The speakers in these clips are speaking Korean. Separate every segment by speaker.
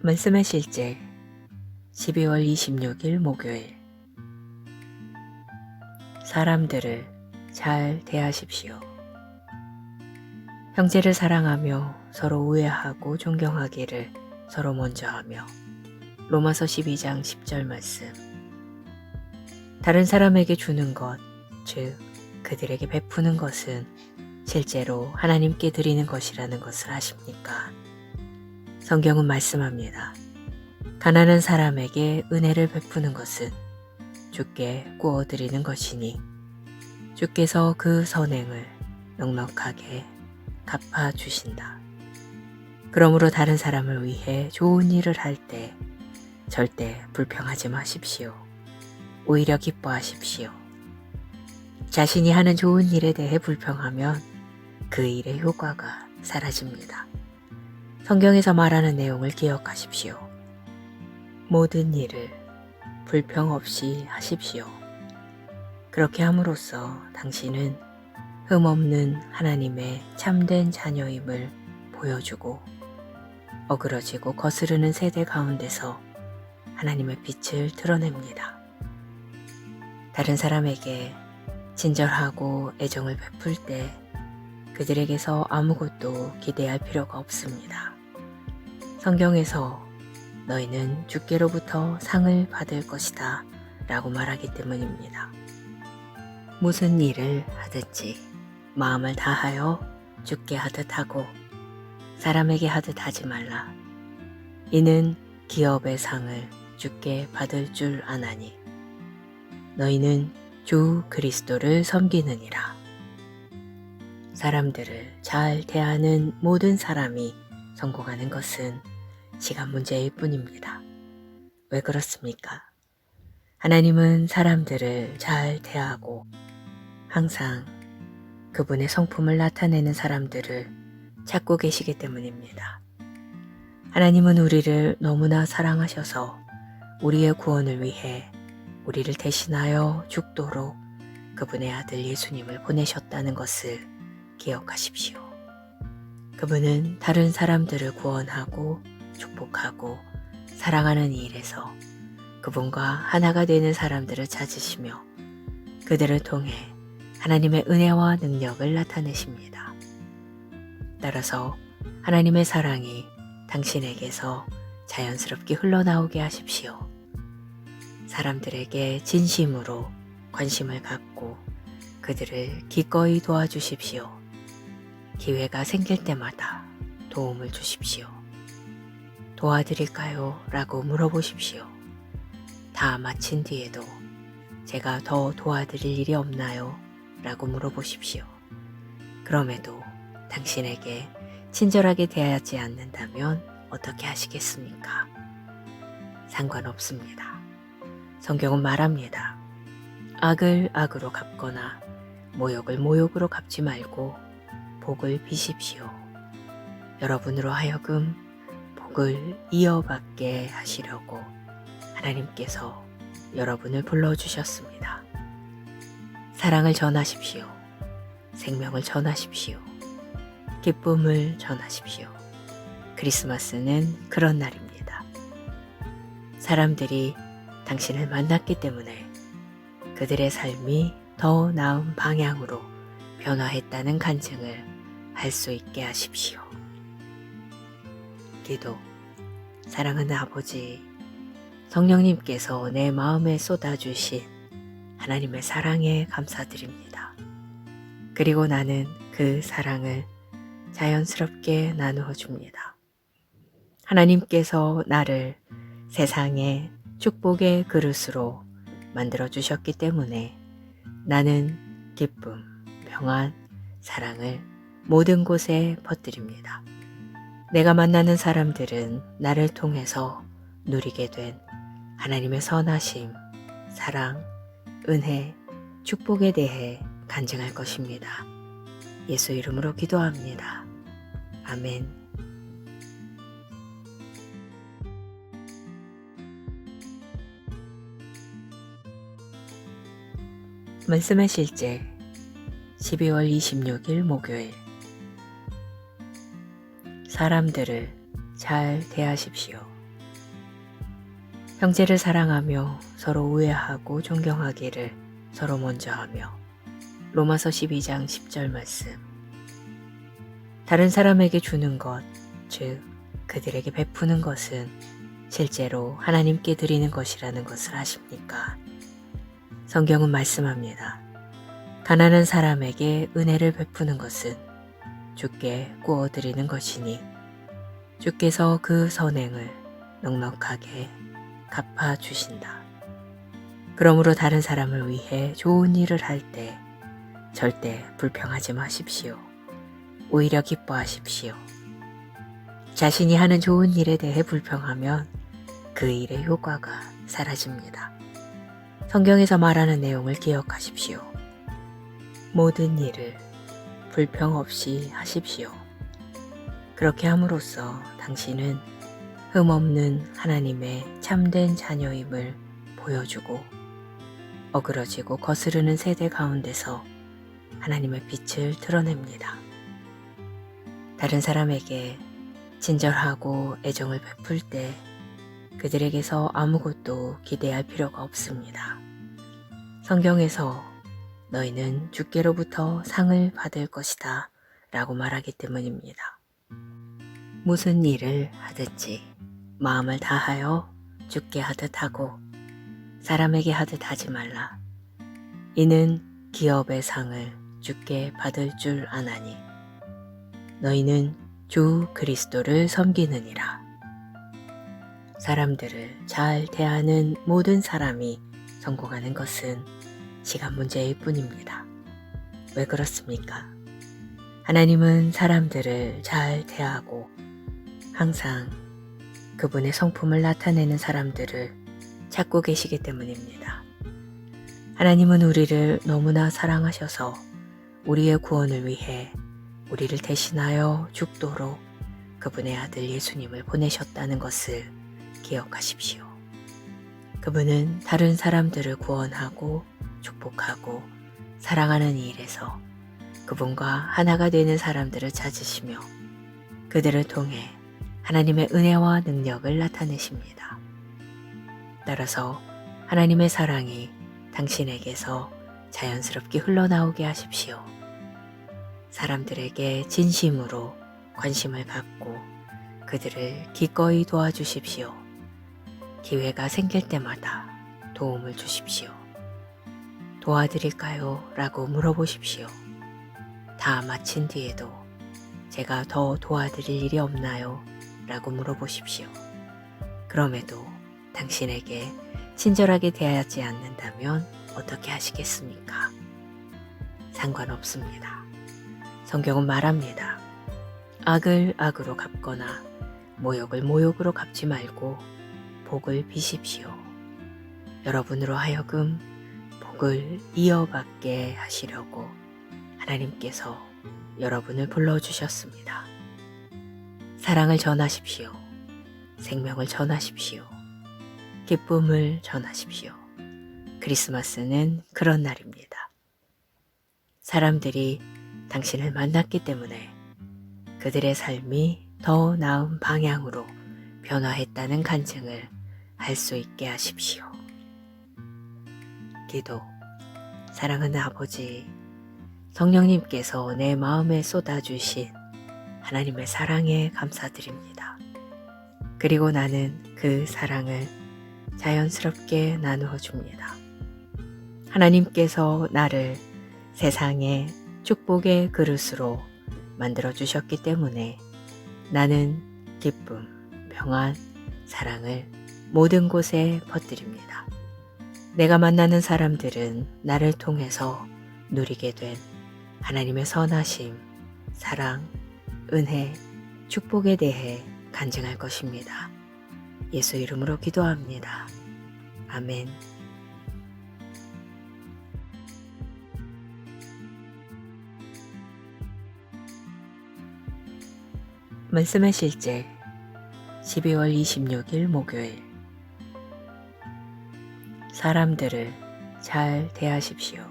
Speaker 1: 말씀의 실제 12월 26일 목요일. 사람들을 잘 대하십시오. 형제를 사랑하며 서로 우애하고 존경하기를 서로 먼저 하며. 로마서 12장 10절 말씀. 다른 사람에게 주는 것, 즉 그들에게 베푸는 것은 실제로 하나님께 드리는 것이라는 것을 아십니까? 성경은 말씀합니다. 가난한 사람에게 은혜를 베푸는 것은 주께 구워드리는 것이니 주께서 그 선행을 넉넉하게 갚아주신다. 그러므로 다른 사람을 위해 좋은 일을 할 때 절대 불평하지 마십시오. 오히려 기뻐하십시오. 자신이 하는 좋은 일에 대해 불평하면 그 일의 효과가 사라집니다. 성경에서 말하는 내용을 기억하십시오. 모든 일을 불평 없이 하십시오. 그렇게 함으로써 당신은 흠없는 하나님의 참된 자녀임을 보여주고 어그러지고 거스르는 세대 가운데서 하나님의 빛을 드러냅니다. 다른 사람에게 친절하고 애정을 베풀 때 그들에게서 아무것도 기대할 필요가 없습니다. 성경에서 너희는 주께로부터 상을 받을 것이다 라고 말하기 때문입니다. 무슨 일을 하든지 마음을 다하여 주께 하듯 하고 사람에게 하듯 하지 말라. 이는 기업의 상을 주께 받을 줄 아나니 너희는 주 그리스도를 섬기느니라. 사람들을 잘 대하는 모든 사람이 성공하는 것은 시간 문제일 뿐입니다. 왜 그렇습니까? 하나님은 사람들을 잘 대하고 항상 그분의 성품을 나타내는 사람들을 찾고 계시기 때문입니다. 하나님은 우리를 너무나 사랑하셔서 우리의 구원을 위해 우리를 대신하여 죽도록 그분의 아들 예수님을 보내셨다는 것을 기억하십시오. 그분은 다른 사람들을 구원하고 축복하고 사랑하는 이 일에서 그분과 하나가 되는 사람들을 찾으시며 그들을 통해 하나님의 은혜와 능력을 나타내십니다. 따라서 하나님의 사랑이 당신에게서 자연스럽게 흘러나오게 하십시오. 사람들에게 진심으로 관심을 갖고 그들을 기꺼이 도와주십시오. 기회가 생길 때마다 도움을 주십시오. 도와드릴까요? 라고 물어보십시오. 다 마친 뒤에도 제가 더 도와드릴 일이 없나요? 라고 물어보십시오. 그럼에도 당신에게 친절하게 대하지 않는다면 어떻게 하시겠습니까? 상관없습니다. 성경은 말합니다. 악을 악으로 갚거나 모욕을 모욕으로 갚지 말고 복을 비십시오. 여러분으로 하여금 복을 이어받게 하시려고 하나님께서 여러분을 불러주셨습니다. 사랑을 전하십시오. 생명을 전하십시오. 기쁨을 전하십시오. 크리스마스는 그런 날입니다. 사람들이 당신을 만났기 때문에 그들의 삶이 더 나은 방향으로 변화했다는 간증을 할 수 있게 하십시오. 기도. 사랑하는 아버지, 성령님께서 내 마음에 쏟아주신 하나님의 사랑에 감사드립니다. 그리고 나는 그 사랑을 자연스럽게 나누어 줍니다. 하나님께서 나를 세상의 축복의 그릇으로 만들어 주셨기 때문에 나는 기쁨, 평안, 사랑을 모든 곳에 퍼뜨립니다. 내가 만나는 사람들은 나를 통해서 누리게 된 하나님의 선하심, 사랑, 은혜, 축복에 대해 간증할 것입니다. 예수 이름으로 기도합니다. 아멘. 말씀의 실제 12월 26일 목요일. 사람들을 잘 대하십시오. 형제를 사랑하며 서로 우애하고 존경하기를 서로 먼저 하며. 로마서 12장 10절 말씀. 다른 사람에게 주는 것, 즉 그들에게 베푸는 것은 실제로 하나님께 드리는 것이라는 것을 아십니까? 성경은 말씀합니다. 가난한 사람에게 은혜를 베푸는 것은 주께 구워드리는 것이니 주께서 그 선행을 넉넉하게 갚아주신다. 그러므로 다른 사람을 위해 좋은 일을 할 때 절대 불평하지 마십시오. 오히려 기뻐하십시오. 자신이 하는 좋은 일에 대해 불평하면 그 일의 효과가 사라집니다. 성경에서 말하는 내용을 기억하십시오. 모든 일을 불평 없이 하십시오. 그렇게 함으로써 당신은 흠없는 하나님의 참된 자녀임을 보여주고 어그러지고 거스르는 세대 가운데서 하나님의 빛을 드러냅니다. 다른 사람에게 친절하고 애정을 베풀 때 그들에게서 아무것도 기대할 필요가 없습니다. 성경에서 너희는 주께로부터 상을 받을 것이다 라고 말하기 때문입니다. 무슨 일을 하든지 마음을 다하여 주께 하듯 하고 사람에게 하듯 하지 말라. 이는 기업의 상을 주께 받을 줄 아나니 너희는 주 그리스도를 섬기느니라. 사람들을 잘 대하는 모든 사람이 성공하는 것은 시간 문제일 뿐입니다. 왜 그렇습니까? 하나님은 사람들을 잘 대하고 항상 그분의 성품을 나타내는 사람들을 찾고 계시기 때문입니다. 하나님은 우리를 너무나 사랑하셔서 우리의 구원을 위해 우리를 대신하여 죽도록 그분의 아들 예수님을 보내셨다는 것을 기억하십시오. 그분은 다른 사람들을 구원하고 축복하고 사랑하는 일에서 그분과 하나가 되는 사람들을 찾으시며 그들을 통해 하나님의 은혜와 능력을 나타내십니다. 따라서 하나님의 사랑이 당신에게서 자연스럽게 흘러나오게 하십시오. 사람들에게 진심으로 관심을 갖고 그들을 기꺼이 도와주십시오. 기회가 생길 때마다 도움을 주십시오. 도와드릴까요? 라고 물어보십시오. 다 마친 뒤에도 제가 더 도와드릴 일이 없나요? 라고 물어보십시오. 그럼에도 당신에게 친절하게 대하지 않는다면 어떻게 하시겠습니까? 상관없습니다. 성경은 말합니다. 악을 악으로 갚거나 모욕을 모욕으로 갚지 말고 복을 비십시오. 여러분으로 하여금 복을 이어받게 하시려고 하나님께서 여러분을 불러주셨습니다. 사랑을 전하십시오. 생명을 전하십시오. 기쁨을 전하십시오. 크리스마스는 그런 날입니다. 사람들이 당신을 만났기 때문에 그들의 삶이 더 나은 방향으로 변화했다는 간증을 할 수 있게 하십시오. 기도. 사랑하는 아버지, 성령님께서 내 마음에 쏟아주신 하나님의 사랑에 감사드립니다. 그리고 나는 그 사랑을 자연스럽게 나누어 줍니다. 하나님께서 나를 세상의 축복의 그릇으로 만들어 주셨기 때문에 나는 기쁨, 평안, 사랑을 모든 곳에 퍼뜨립니다. 내가 만나는 사람들은 나를 통해서 누리게 된 하나님의 선하심, 사랑, 은혜, 축복에 대해 간증할 것입니다. 예수 이름으로 기도합니다. 아멘. 말씀의 실제 12월 26일 목요일. 사람들을 잘 대하십시오.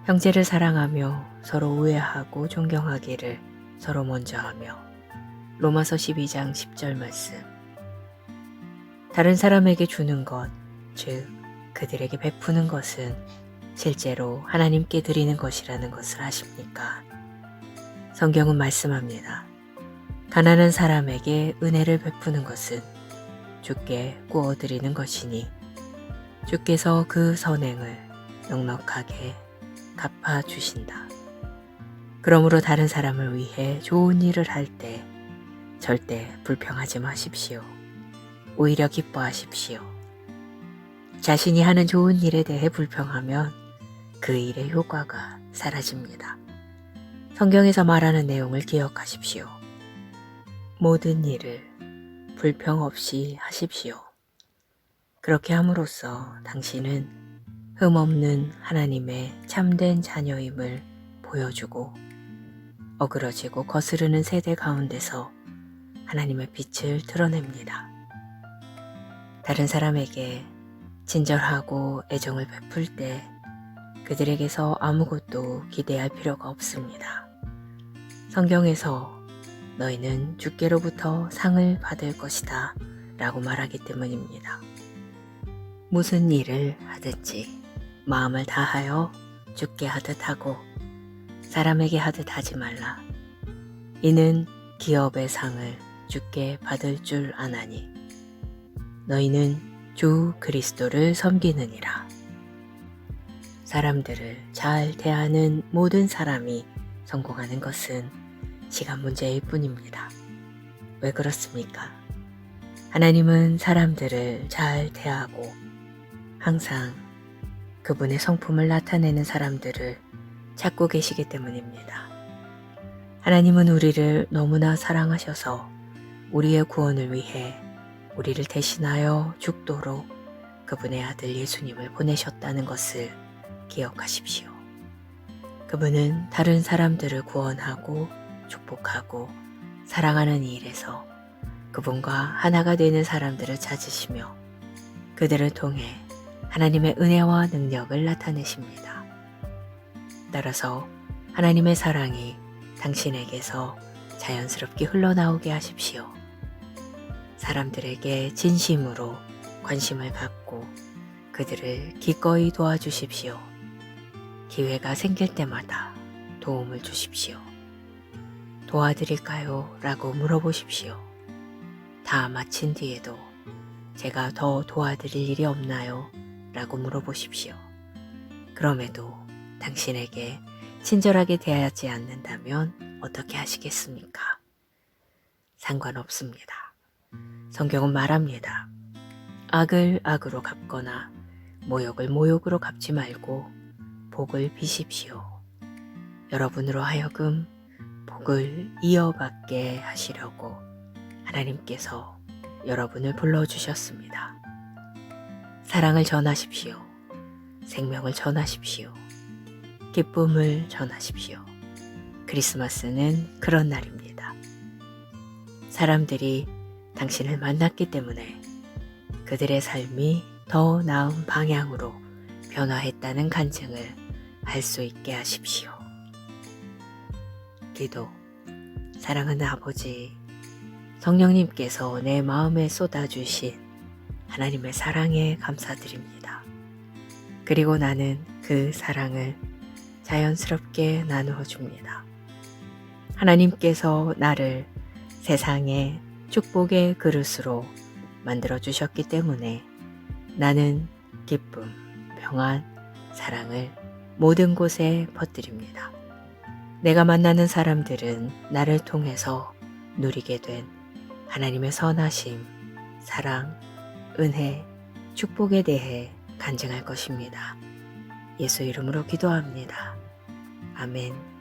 Speaker 1: 형제를 사랑하며 서로 우애하고 존경하기를 서로 먼저 하며. 로마서 12장 10절 말씀. 다른 사람에게 주는 것, 즉 그들에게 베푸는 것은 실제로 하나님께 드리는 것이라는 것을 아십니까? 성경은 말씀합니다. 가난한 사람에게 은혜를 베푸는 것은 주께 구워드리는 것이니 주께서 그 선행을 넉넉하게 갚아주신다. 그러므로 다른 사람을 위해 좋은 일을 할 때 절대 불평하지 마십시오. 오히려 기뻐하십시오. 자신이 하는 좋은 일에 대해 불평하면 그 일의 효과가 사라집니다. 성경에서 말하는 내용을 기억하십시오. 모든 일을 불평 없이 하십시오. 그렇게 함으로써 당신은 흠없는 하나님의 참된 자녀임을 보여주고 어그러지고 거스르는 세대 가운데서 하나님의 빛을 드러냅니다. 다른 사람에게 친절하고 애정을 베풀 때 그들에게서 아무것도 기대할 필요가 없습니다. 성경에서 너희는 주께로부터 상을 받을 것이다 라고 말하기 때문입니다. 무슨 일을 하든지 마음을 다하여 주께 하듯 하고 사람에게 하듯 하지 말라. 이는 기업의 상을 주께 받을 줄 아나니 너희는 주 그리스도를 섬기느니라. 사람들을 잘 대하는 모든 사람이 성공하는 것은 시간 문제일 뿐입니다. 왜 그렇습니까? 하나님은 사람들을 잘 대하고 항상 그분의 성품을 나타내는 사람들을 찾고 계시기 때문입니다. 하나님은 우리를 너무나 사랑하셔서 우리의 구원을 위해 우리를 대신하여 죽도록 그분의 아들 예수님을 보내셨다는 것을 기억하십시오. 그분은 다른 사람들을 구원하고 축복하고 사랑하는 이 일에서 그분과 하나가 되는 사람들을 찾으시며 그들을 통해 하나님의 은혜와 능력을 나타내십니다. 따라서 하나님의 사랑이 당신에게서 자연스럽게 흘러나오게 하십시오. 사람들에게 진심으로 관심을 갖고 그들을 기꺼이 도와주십시오. 기회가 생길 때마다 도움을 주십시오. 도와드릴까요? 라고 물어보십시오. 다 마친 뒤에도 제가 더 도와드릴 일이 없나요? 라고 물어보십시오. 그럼에도 당신에게 친절하게 대하지 않는다면 어떻게 하시겠습니까? 상관없습니다. 성경은 말합니다. 악을 악으로 갚거나 모욕을 모욕으로 갚지 말고 복을 비십시오. 여러분으로 하여금 복을 이어받게 하시려고 하나님께서 여러분을 불러주셨습니다. 사랑을 전하십시오. 생명을 전하십시오. 기쁨을 전하십시오. 크리스마스는 그런 날입니다. 사람들이 당신을 만났기 때문에 그들의 삶이 더 나은 방향으로 변화했다는 간증을 할 수 있게 하십시오. 기도. 사랑하는 아버지, 성령님께서 내 마음에 쏟아주신 하나님의 사랑에 감사드립니다. 그리고 나는 그 사랑을 자연스럽게 나누어 줍니다. 하나님께서 나를 세상의 축복의 그릇으로 만들어 주셨기 때문에 나는 기쁨, 평안, 사랑을 모든 곳에 퍼뜨립니다. 내가 만나는 사람들은 나를 통해서 누리게 된 하나님의 선하심, 사랑, 은혜, 축복에 대해 간증할 것입니다. 예수 이름으로 기도합니다. 아멘.